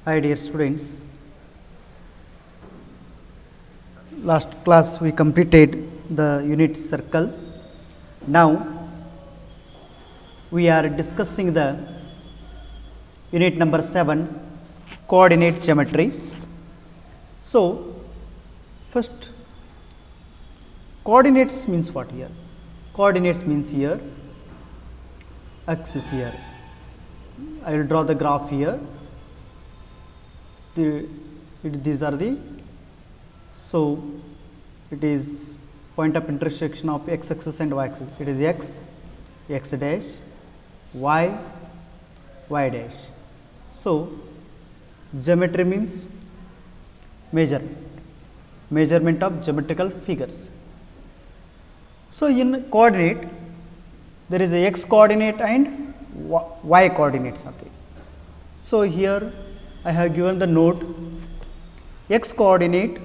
Hi dear students, last class we completed the unit circle. Now we are discussing the unit number 7, coordinate geometry. So first, coordinates means what here? Coordinates means here x is here. I will draw the graph here. These are the, so it is point of intersection of x axis and y axis. It is x, x dash, y, y dash. So geometry means measurement of geometrical figures. So in coordinate there is a x coordinate and y coordinates are there. So here I have given the note x coordinate,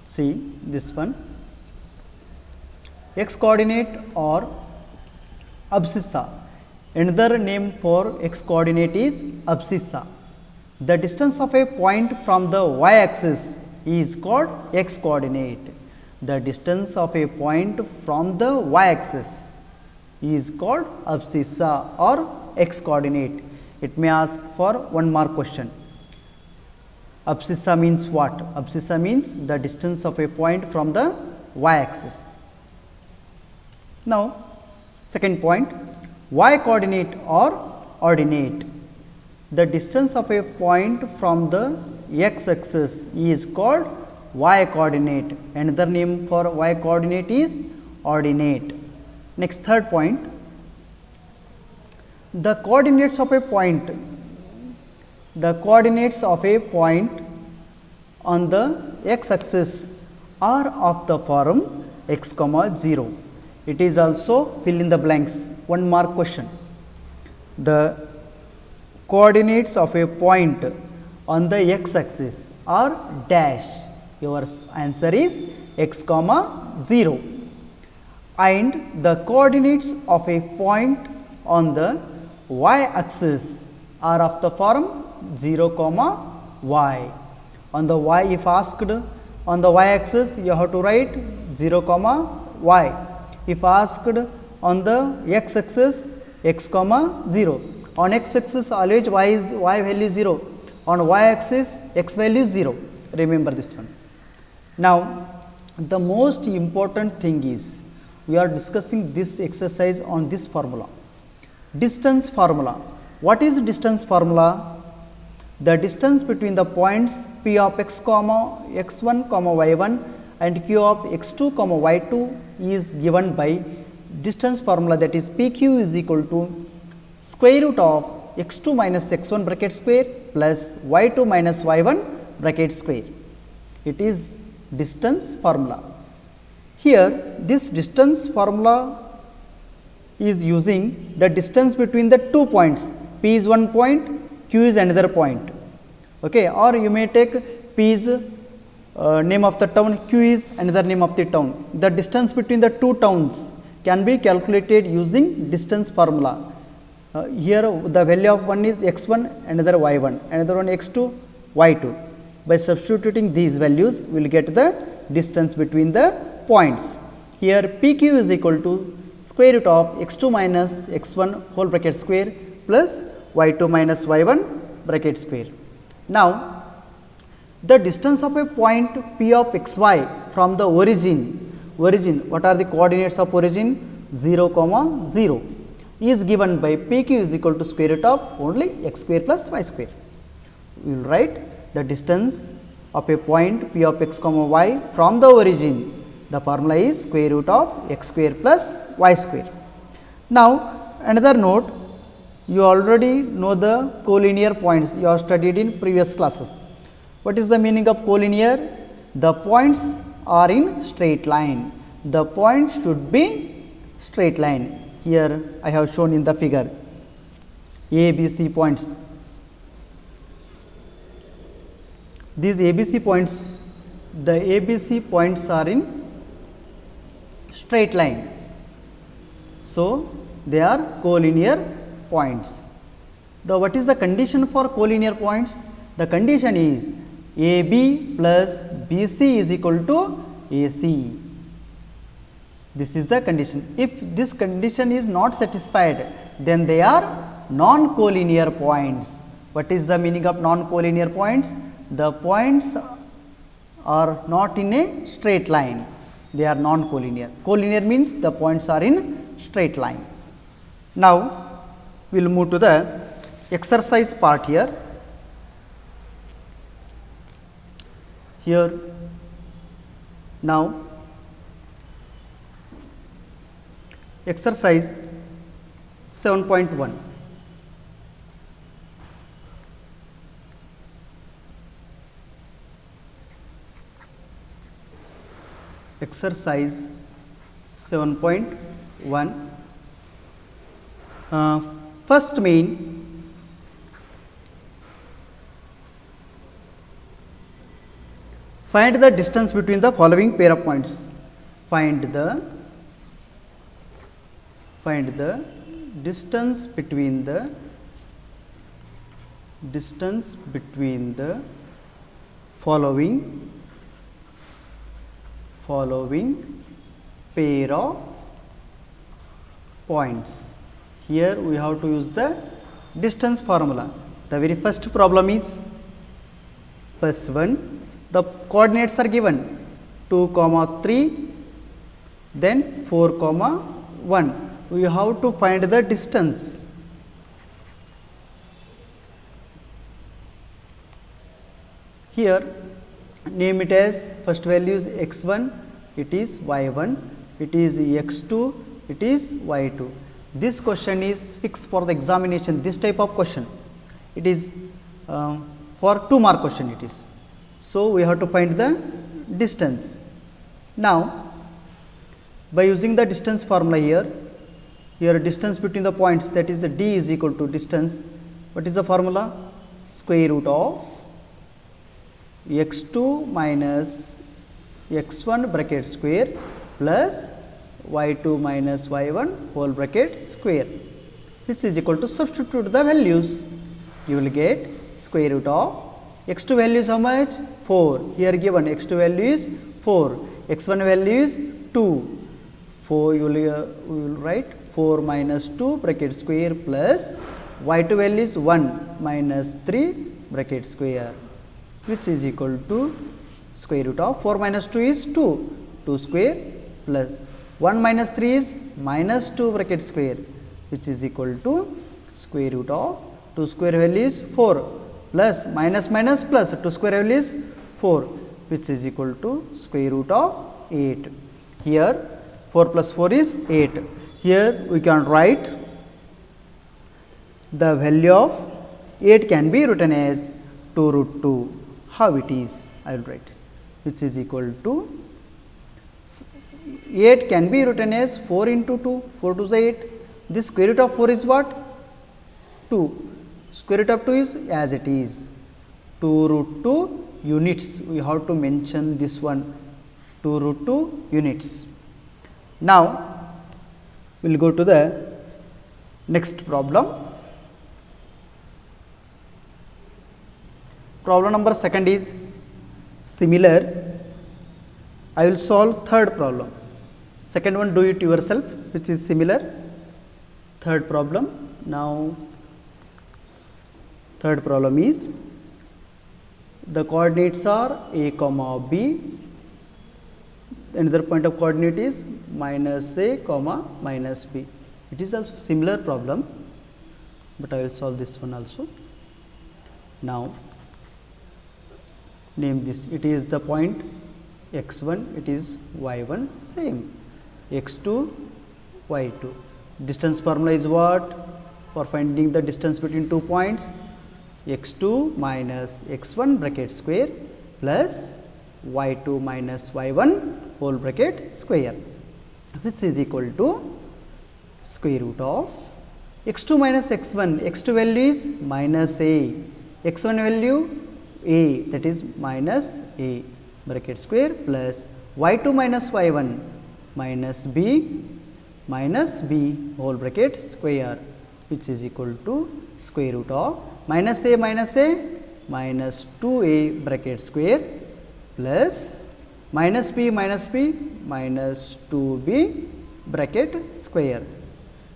see this one, x coordinate or abscissa. Another name for x coordinate is abscissa. The distance of a point from the y axis is called x coordinate. The distance of a point from the y axis is called abscissa or x coordinate. It may ask for 1 mark question. Abscissa means what? Abscissa means the distance of a point from the y axis. Now, second point, y coordinate or ordinate. The distance of a point from the x axis is called y coordinate. Another name for y coordinate is ordinate. Next, third point, the coordinates of a point. The coordinates of a point on the x axis are of the form x comma 0. It is also fill in the blanks, 1 mark question. The coordinates of a point on the x axis are dash. Your answer is x comma 0. And the coordinates of a point on the y axis are of the form 0 comma y. On the y, if asked on the y axis, you have to write 0 comma y. If asked on the x axis, x comma 0. On x axis always y value 0. On y axis x value 0. Remember this one. Now the most important thing is we are discussing this exercise on this formula. Distance formula. What is distance formula? The distance between the points p of x comma x1 comma y1 and q of x2 comma y2 is given by distance formula, that is pq is equal to square root of x2 minus x1 bracket square plus y2 minus y1 bracket square. It is distance formula. Here this distance formula is using the distance between the 2 points. P is one point, Q is another point. Okay, or you may take P is name of the town, Q is another name of the town. The distance between the 2 towns can be calculated using distance formula. Here the value of one is x1, another y1, another one x2, y2. By substituting these values, we will get the distance between the points. Here PQ is equal to square root of x2 minus x1 whole bracket square plus y2 minus y1 bracket square. Now, the distance of a point P of xy from the origin, what are the coordinates of origin? 0 comma 0 is given by PQ is equal to square root of only x square plus y square. We will write the distance of a point P of x comma y from the origin. The formula is square root of x square plus y square. Now, another note, you already know the collinear points, you have studied in previous classes. What is the meaning of collinear? The points are in straight line. The points should be straight line. Here I have shown in the figure A, B, C points. These ABC points, the ABC points are in straight line. So, they are collinear points. What is the condition for collinear points? The condition is AB plus BC is equal to AC. This is the condition. If this condition is not satisfied, then they are non-collinear points. What is the meaning of non-collinear points? The points are not in a straight line, they are non-collinear. Collinear means the points are in straight line. Now, we will move to the exercise part here. Here, now, exercise 7.1. Exercise 7.1. First main, find the distance between the following pair of points. Find the distance between the following pair of points. Here we have to use the distance formula. The very first problem is, first one, the coordinates are given 2, 3, then 4, 1. We have to find the distance. Here name it as, first value is x1, it is y1, it is x2, it is y2. This question is fixed for the examination, this type of question. It is for 2 mark question it is. So, we have to find the distance. Now, by using the distance formula here distance between the points, that is d is equal to distance. What is the formula? Square root of x2 minus x1 bracket square plus y2 minus y1 whole bracket square, which is equal to, substitute the values, you will get square root of x2 value is how much? 4. Here given x2 value is 4, x1 value is 2. 4 you will write 4 minus 2 bracket square plus y2 value is 1 minus 3 bracket square, which is equal to square root of 4 minus 2 is 2, 2 square plus 1 minus 3 is minus 2 bracket square, which is equal to square root of 2 square value is 4 plus minus minus plus 2 square value is 4, which is equal to square root of 8. Here 4 plus 4 is 8. Here we can write the value of 8 can be written as 2 root 2. How it is? I will write, which is equal to 8 can be written as 4 into 2, 4 to the 8. This square root of 4 is what? 2. Square root of 2 is as it is, 2 root 2 units. We have to mention this one, 2 root 2 units. Now, we will go to the next problem. Problem number 2 is similar. I will solve third problem. Second one, do it yourself, which is similar. Third problem. Now, third problem is, the coordinates are a comma b, another point of coordinate is minus a comma minus b. It is also similar problem, but I will solve this one also. Now, name this, it is the point x1, it is y1, same, x2, y2. Distance formula is what? For finding the distance between 2 points, x2 minus x1 bracket square plus y2 minus y1 whole bracket square, which is equal to square root of x2 minus x1, x2 value is minus a, x1 value a, that is minus a bracket square plus y2 minus y1 minus b whole bracket square, which is equal to square root of minus a minus 2a bracket square plus minus p minus 2b bracket square,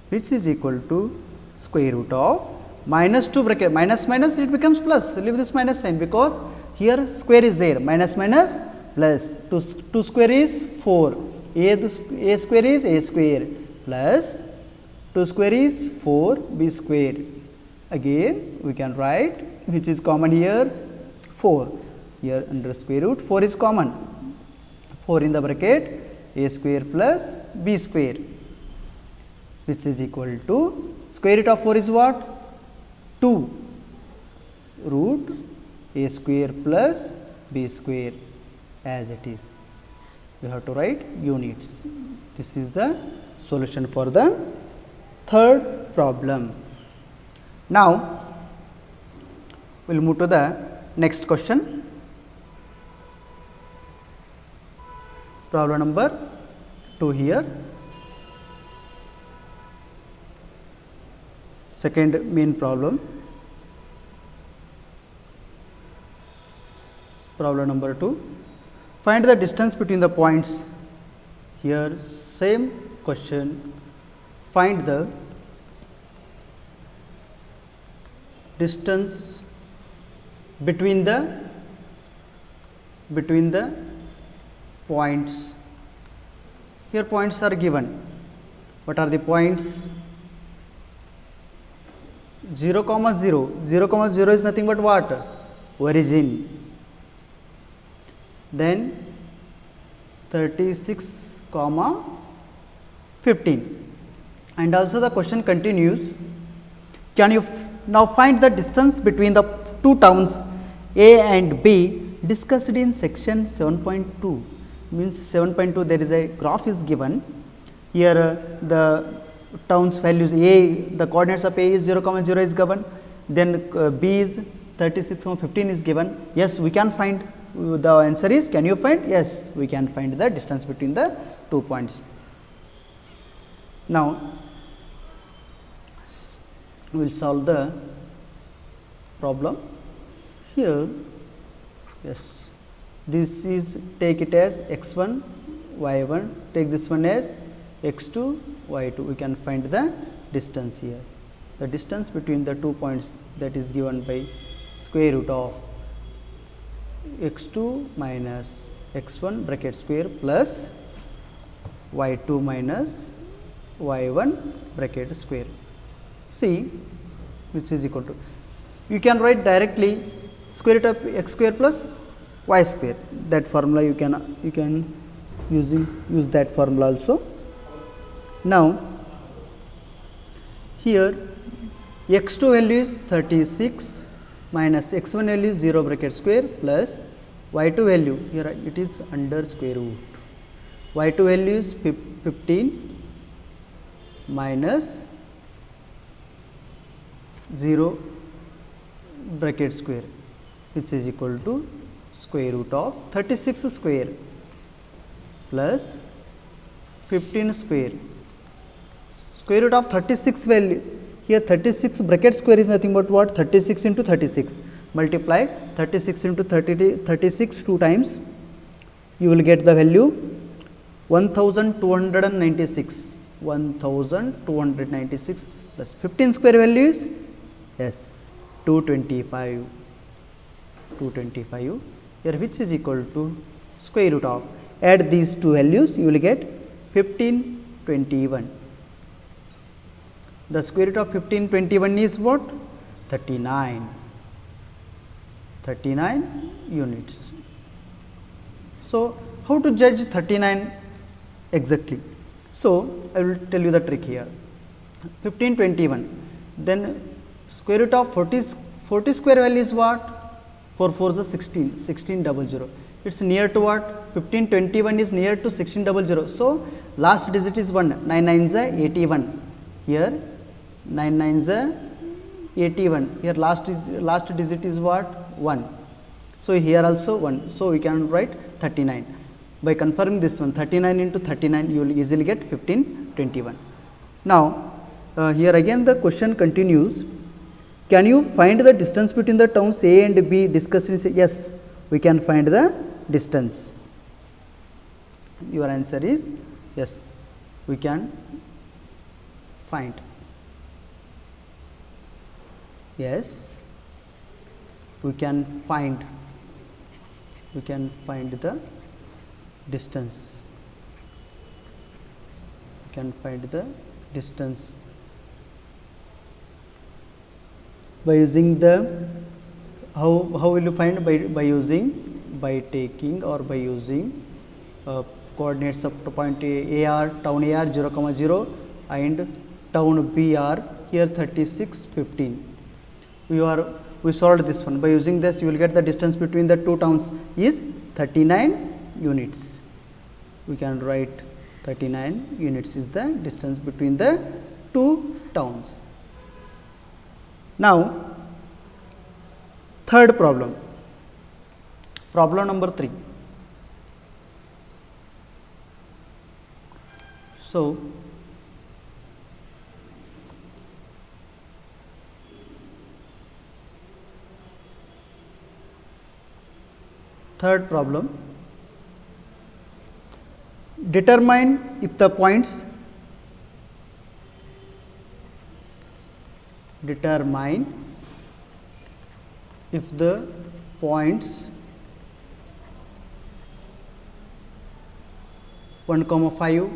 which is equal to square root of minus 2 bracket minus minus it becomes plus, leave this minus sign because here square is there, minus minus plus 2 square is 4, a square is a square plus 2 square is 4 b square. Again we can write which is common here 4, here under square root 4 is common, 4 in the bracket a square plus b square, which is equal to square root of 4 is what? 2 root a square plus b square as it is. You have to write units. This is the solution for the third problem. Now, we will move to the next question. Problem number 2 here. Second main problem. Problem number 2. Find the distance between the points. Here same question. Find the distance between the points. Here points are given. What are the points? 0, 0, 0, 0 is nothing but what? Origin. Then 36, 15. And also the question continues, can you now find the distance between the two towns A and B discussed in section 7.2. Means 7.2 there is a graph is given. Here the towns values A, the coordinates of A is 0, 0 is given, then B is 36, 15 is given. Yes, we can find, the answer is, can you find? Yes, we can find the distance between the 2 points. Now, we will solve the problem. Here, yes, this is, take it as x1, y1, take this one as x2, y2, we can find the distance here. The distance between the 2 points, that is given by square root of x2 minus x1 bracket square plus y2 minus y1 bracket square. See, which is equal to, you can write directly square root of x square plus y square. That formula you can use that formula also. Now, here x2 value is 36 minus x1 value is 0 bracket square plus y2 value, here it is under square root, y2 value is 15 minus 0 bracket square, which is equal to square root of 36 square plus 15 square. Square root of 36 value, here 36 bracket square is nothing but what? 36 into 36, multiply 36 into 36 2 times, you will get the value 1296, 1296 plus 15 square value is, yes, 225, here, which is equal to square root of, add these two values, you will get 1521. The square root of 1521 is what? 39 units. So, how to judge 39 exactly? So, I will tell you the trick here. 1521, then square root of 40 square value is what? 4 4 is 16, 1600. It is near to what? 1521 is near to 1600. So, last digit is 1, 9 9 is 81. Here 9 9 is 81. Here last digit is what? 1. So, here also 1. So, we can write 39. By confirming this one, 39 into 39, you will easily get 1521. Now, here again the question continues. Can you find the distance between the towns A and B discussed in say? Yes, we can find the distance. Your answer is yes, we can find. Yes, we can find the distance. We can find the distance by using the how will you find? By taking or by using coordinates of the point A r, town A r 0, 0 and town B r here 36, 15. We solved this one. By using this, you will get the distance between the two towns is 39 units. We can write 39 units is the distance between the two towns. Now, third problem, problem number 3. So, third problem, determine if the points one comma 5,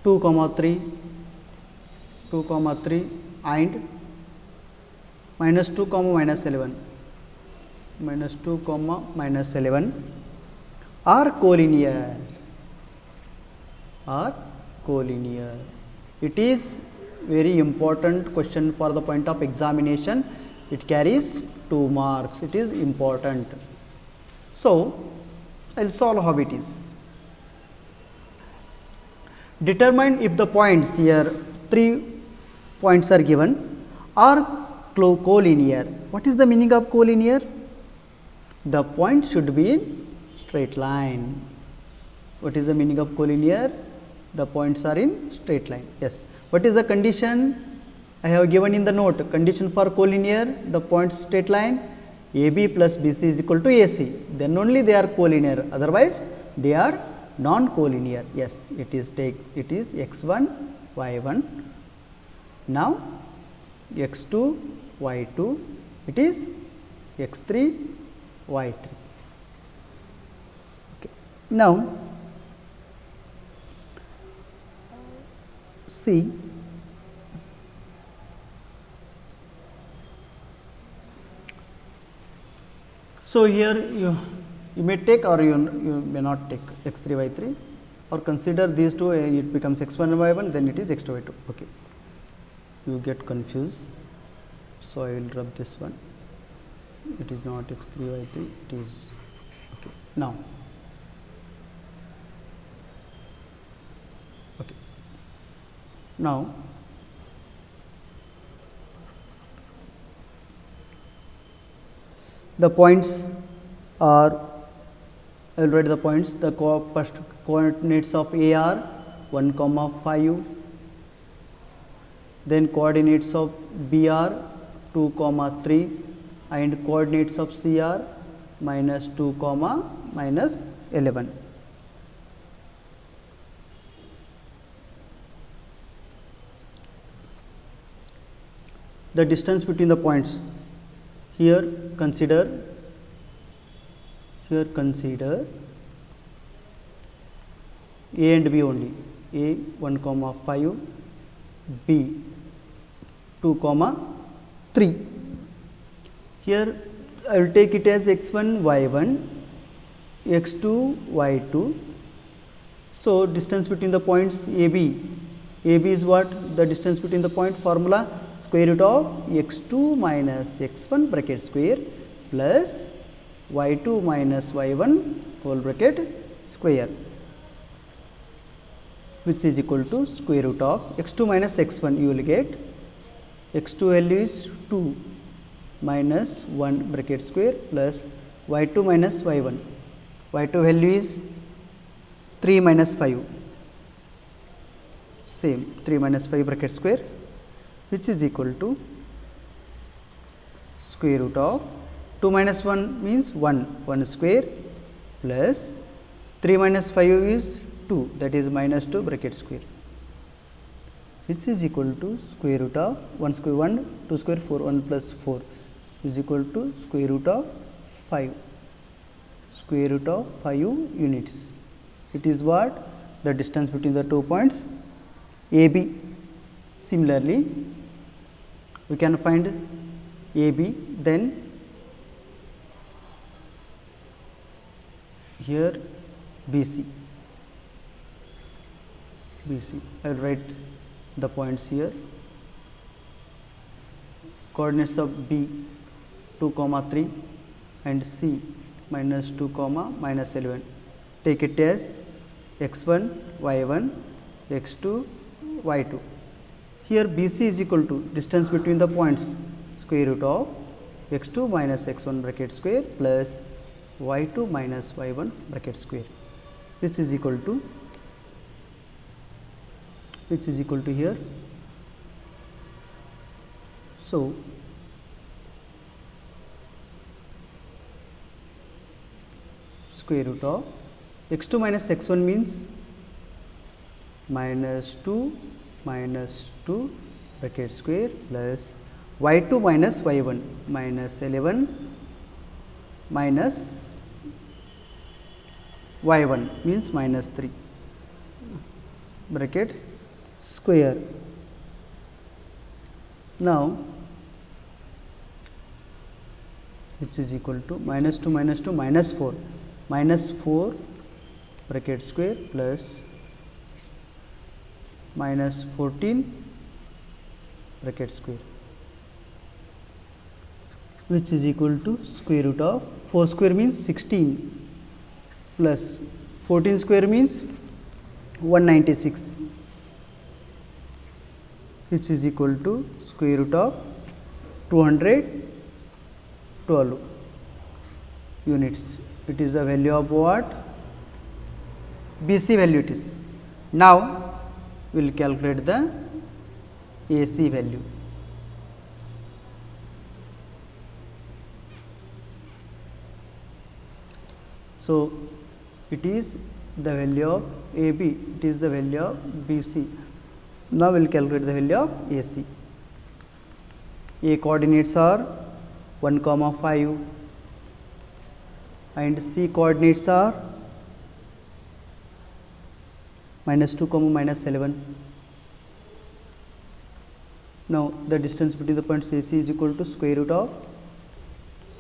2 comma 3 and minus 2 comma minus 11 are collinear. It is very important question for the point of examination. It carries 2 marks. It is important. So, I will solve how it is. Determine if the points here 3 points are given are collinear. What is the meaning of collinear? The point should be in straight line. What is the meaning of collinear? The points are in straight line. Yes. What is the condition? I have given in the note. Condition for collinear, the points straight line, AB plus BC is equal to AC. Then only they are collinear. Otherwise, they are non-collinear. Yes, it is x1, y1. Now, x2, y2. It is x3, y3. Okay. Now, see, so here you may take or you may not take x3, y3 or consider these two, it becomes x1, y1, then it is x2, y2. Okay. You get confused. So, I will rub this one. It is not x3, y3, it is okay. Now, okay. Now, the points are, I will write the points, the first coordinates of A are 1, 5, then coordinates of B are 2, 3 and coordinates of C are minus 2, minus 11. The distance between the points, here consider A and B only, A 1, 5, B 2, 3. Here I will take it as x1, y1, x2, y2. So, distance between the points AB is what? The distance between the point formula square root of x2 minus x1 bracket square plus y2 minus y1 whole bracket square, which is equal to square root of x2 minus x1. You will get x2 value is 2 minus 1 bracket square plus y2 minus y1. Y2 value is 3 minus 5. same 3 minus 5 bracket square, which is equal to square root of 2 minus 1 means 1 square plus 3 minus 5 is 2, that is minus 2 bracket square, which is equal to square root of 1 square 1, 2 square 4, 1 plus 4 is equal to square root of 5, square root of 5 units. It is what? The distance between the 2 points AB. Similarly, we can find AB, then here BC. I will write the points here. Coordinates of B 2, 3 and C minus 2, minus 11. Take it as x1, y1, x2, y2. Here BC is equal to distance between the points square root of x2 minus x1 bracket square plus y2 minus y1 bracket square, which is equal to here. So, square root of x2 minus x1 means minus 2 bracket square plus y2 minus y1 minus 11 minus y1 means minus 3 bracket square. Now, which is equal to minus 2 minus 2 minus 4 bracket square plus minus 14 bracket square, which is equal to square root of 4 square means 16 plus 14 square means 196, which is equal to square root of 212 units. It is the value of what? BC value it is. Now, we will calculate the AC value. So, it is the value of AB, it is the value of BC. Now, we will calculate the value of AC. A coordinates are 1, 5 and C coordinates are minus 2, minus 11. Now, the distance between the points AC is equal to square root of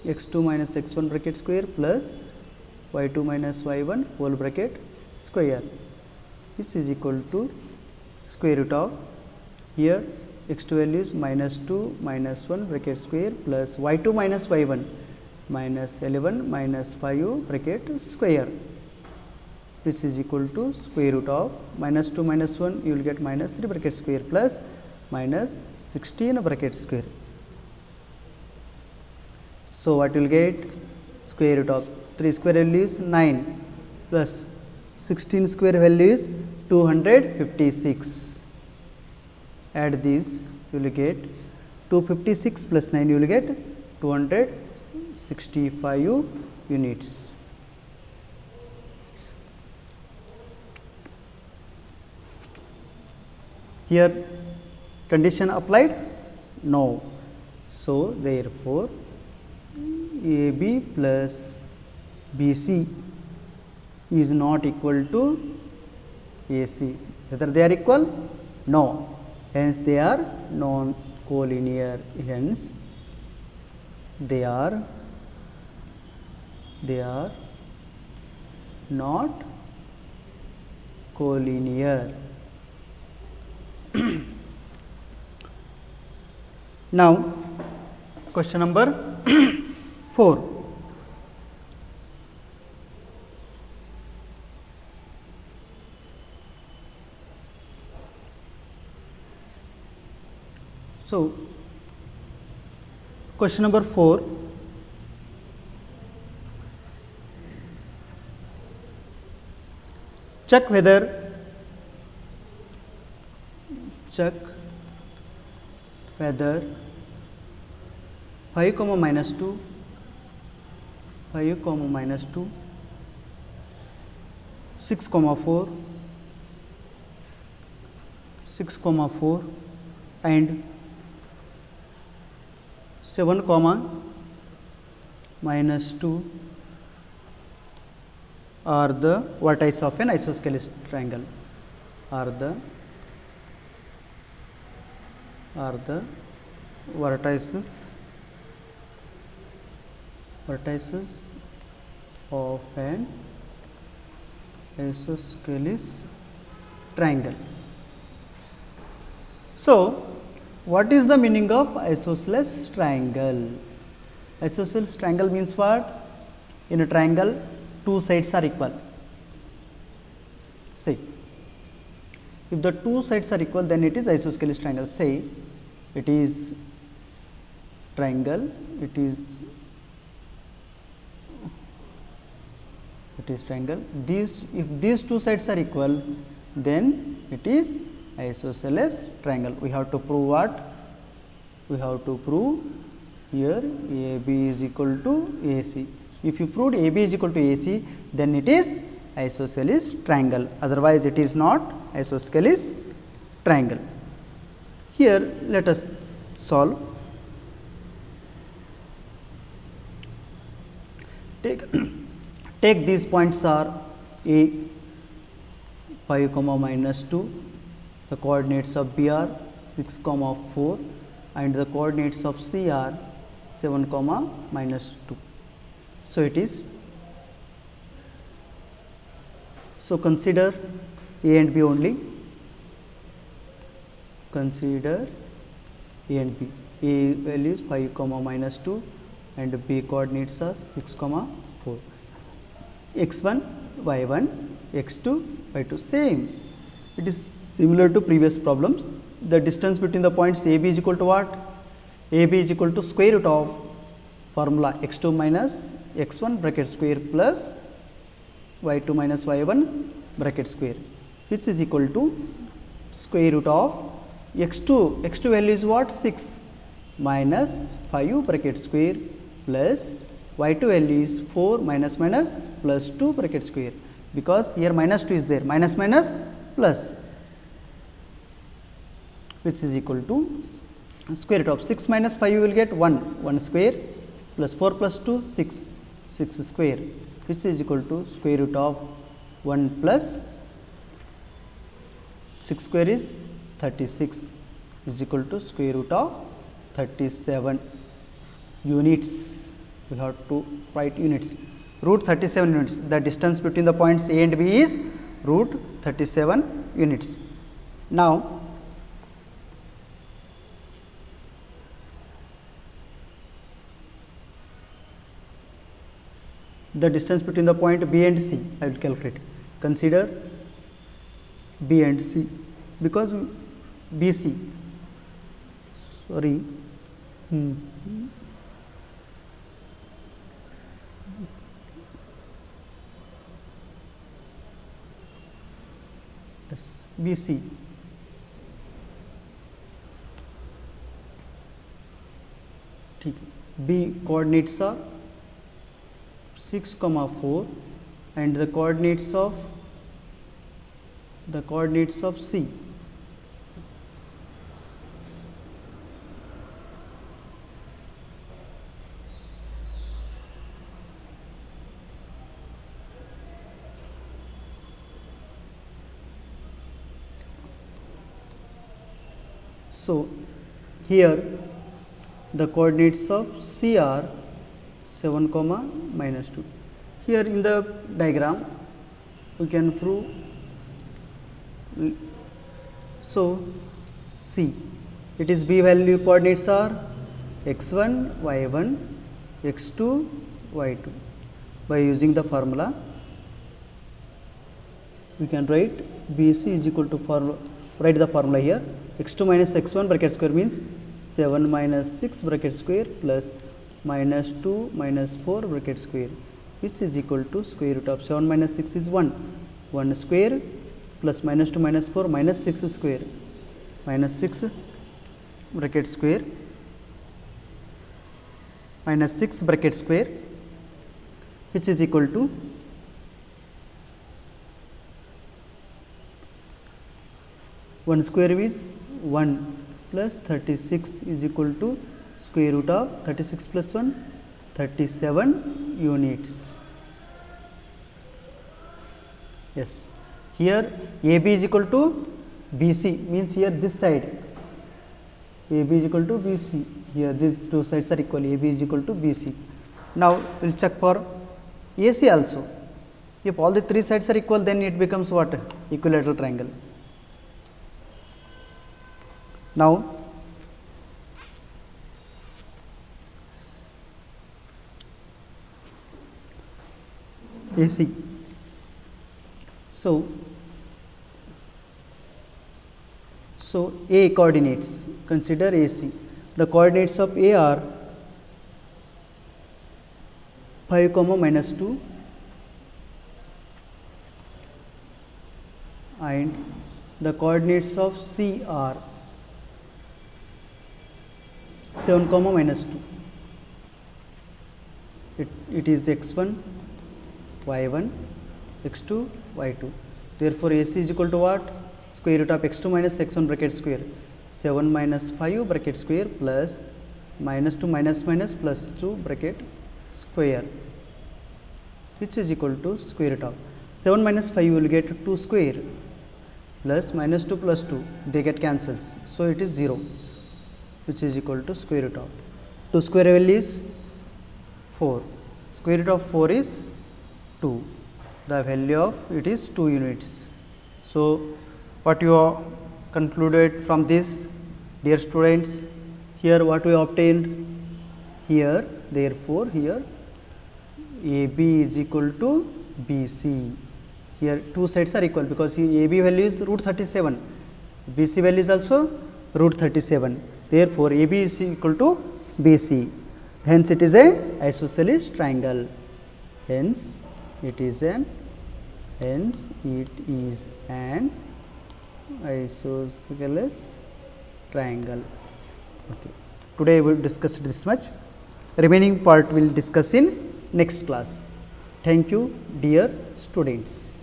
x2 minus x1 bracket square plus y2 minus y1 whole bracket square, which is equal to square root of here x2 value is minus 2 minus 1 bracket square plus y2 minus y1 minus 11 minus 5 bracket square, which is equal to square root of minus 2 minus 1 you will get minus 3 bracket square plus minus 16 bracket square. So, what you will get? Square root of 3 square value is 9 plus 16 square value is 256. Add these, you will get 256 plus 9 you will get 265 units. Here condition applied? No. So, therefore, AB plus BC is not equal to AC. Whether they are equal? No. Hence, they are non-collinear. Hence, they are not collinear. Now, question number 4. So, question number 4. Check whether check whether 5 comma minus 2, 5 comma minus 2, 6 comma 4, 6 comma 4 and 7 comma minus 2 are the vertices of an isosceles triangle, are the vertices of an isosceles triangle. So, what is the meaning of isosceles triangle? Isosceles triangle means what? In a triangle, two sides are equal. Say, if the two sides are equal, then it is isosceles triangle. Say, it is triangle, it is triangle. These, if these two sides are equal, then it is isosceles triangle. We have to prove what? We have to prove here AB is equal to AC. If you proved AB is equal to AC, then it is isosceles triangle, otherwise it is not isosceles triangle. Here let us solve. Take these points are A 5 comma minus 2, the coordinates of B are 6 comma 4 and the coordinates of C are 7 comma minus 2. So, it is, so consider A and B only, consider A and B. A value is 5 comma minus 2 and B coordinates are 6 comma 4. x1, y1, x2, y2 same. It is similar to previous problems. The distance between the points AB is equal to what? AB is equal to square root of formula x2 minus x1 bracket square plus y2 minus y1 bracket square, which is equal to square root of x2. x2 value is what? 6 minus 5 bracket square plus y2 value is 4 minus minus plus 2 bracket square, because here minus 2 is there, minus minus plus, which is equal to square root of 6 minus 5 you will get 1 square plus 4 plus 2 6 square, which is equal to square root of 1 plus 6 square is 36 is equal to square root of 37 units. We have to write units, root 37 units. The distance between the points A and B is root 37 units. Now, the distance between the point B and C I will calculate. Consider B and C, because BC, sorry, yes, BC. B coordinates are 6 comma 4 and the coordinates of C so here the coordinates of C are 7 comma minus 2. Here in the diagram we can prove. So, C, it is B value coordinates are x1, y1, x2, y2. By using the formula, we can write BC is equal to write the formula here, x2 minus x1 bracket square means 7 minus 6 bracket square plus minus 2 minus 4 bracket square, which is equal to square root of 7 minus 6 is 1 square plus minus 2 minus 4 minus 6 square minus 6 bracket square minus 6 bracket square, which is equal to one square is 1 plus 36 is equal to square root of 36 plus 1, 37 units. Yes, here AB is equal to BC, means here this side AB is equal to BC, here these two sides are equal, AB is equal to BC. Now, we will check for AC also. If all the three sides are equal, then it becomes what? Equilateral triangle. Now, AC. So, A coordinates, consider AC. The coordinates of A are 5 comma minus 2 and the coordinates of C are 7 comma minus 2. It is x1, y1, x2, y2. Therefore, AC is equal to what? Square root of x2 minus x1 bracket square, 7 minus 5 bracket square plus minus 2 minus minus plus 2 bracket square, which is equal to square root of 7 minus 5 you will get 2 square plus minus 2 plus 2, they get cancels. So, it is 0, which is equal to square root of 2 square value is 4, square root of 4 is 2, the value of it is 2 units. So, what you have concluded from this, dear students, here what we obtained here, therefore, here AB is equal to BC. Here two sides are equal because AB value is root 37, BC value is also root 37. Therefore, AB is equal to BC. Hence, it is a isosceles triangle. Hence, it is an isosceles triangle. Okay. Today, we will discuss this much. Remaining part we will discuss in next class. Thank you, dear students.